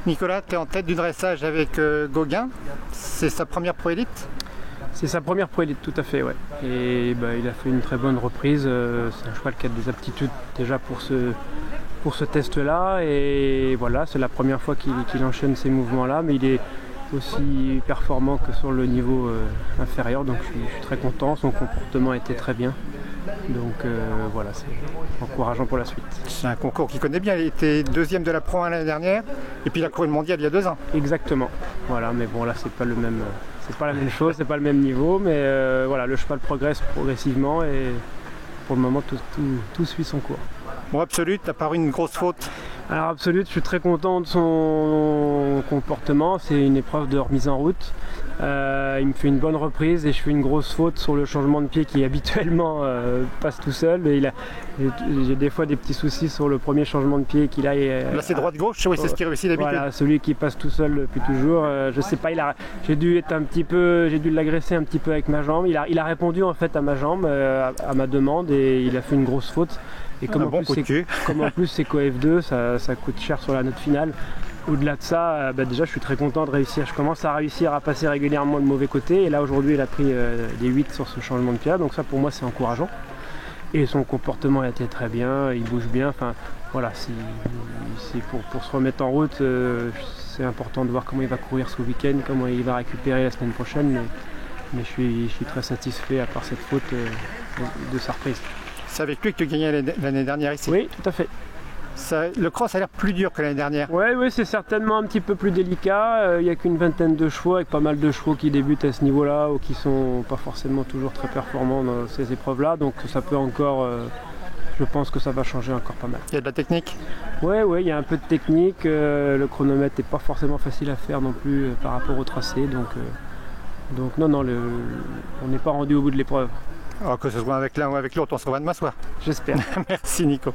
Nicolas, tu es en tête du dressage avec Gauguin. C'est sa première Pro Élite? C'est sa première Pro Élite, tout à fait, ouais. Et il a fait une très bonne reprise. C'est un cheval qui a des aptitudes déjà pour ce test-là. Et voilà, c'est la première fois qu'il enchaîne ces mouvements-là. Mais il est aussi performant que sur le niveau inférieur. Donc je suis très content. Son comportement était très bien. Donc voilà, c'est encourageant pour la suite. C'est un concours qu'il connaît bien. Il était deuxième de la Pro 1 l'année dernière. Et puis il a couru le mondial il y a 2 ans. Exactement. Voilà, mais bon, là, c'est pas le même. C'est pas la même chose, c'est pas le même niveau, mais voilà, le cheval progresse progressivement et pour le moment tout suit son cours. Bon, Absolute, t'as paru une grosse faute? Alors Absolute, je suis très content de son comportement, c'est une épreuve de remise en route. Il me fait une bonne reprise et je fais une grosse faute sur le changement de pied qui habituellement passe tout seul. Et j'ai des fois des petits soucis sur le premier changement de pied qu'il a. Là c'est droite-gauche, oui, c'est ce qui réussit d'habitude. Voilà, celui qui passe tout seul depuis toujours. Je sais pas, j'ai dû l'agresser un petit peu avec ma jambe. Il a répondu en fait à ma jambe, à ma demande, et il a fait une grosse faute. Et comme, en plus c'est qu'OF2, ça coûte cher sur la note finale. Au-delà de ça, déjà je suis très content de réussir. Je commence à réussir à passer régulièrement le mauvais côté. Et là aujourd'hui il a pris des 8 sur ce changement de pied. Donc ça pour moi c'est encourageant. Et son comportement a été très bien, il bouge bien. Enfin voilà, pour se remettre en route, c'est important de voir comment il va courir ce week-end, comment il va récupérer la semaine prochaine. Mais je suis très satisfait à part cette faute de sa reprise. C'est avec lui que tu gagnais l'année dernière ici? Oui, tout à fait. Le cross a l'air plus dur que l'année dernière. Oui, c'est certainement un petit peu plus délicat. Il n'y a qu'une vingtaine de chevaux, avec pas mal de chevaux qui débutent à ce niveau-là ou qui sont pas forcément toujours très performants dans ces épreuves-là. Donc ça peut encore, je pense que ça va changer encore pas mal. Il y a de la technique? Oui, il y a un peu de technique. Le chronomètre n'est pas forcément facile à faire non plus par rapport au tracé. Donc non, on n'est pas rendu au bout de l'épreuve. Alors que ce soit avec l'un ou avec l'autre, on se revoit demain soir. J'espère. Merci Nico.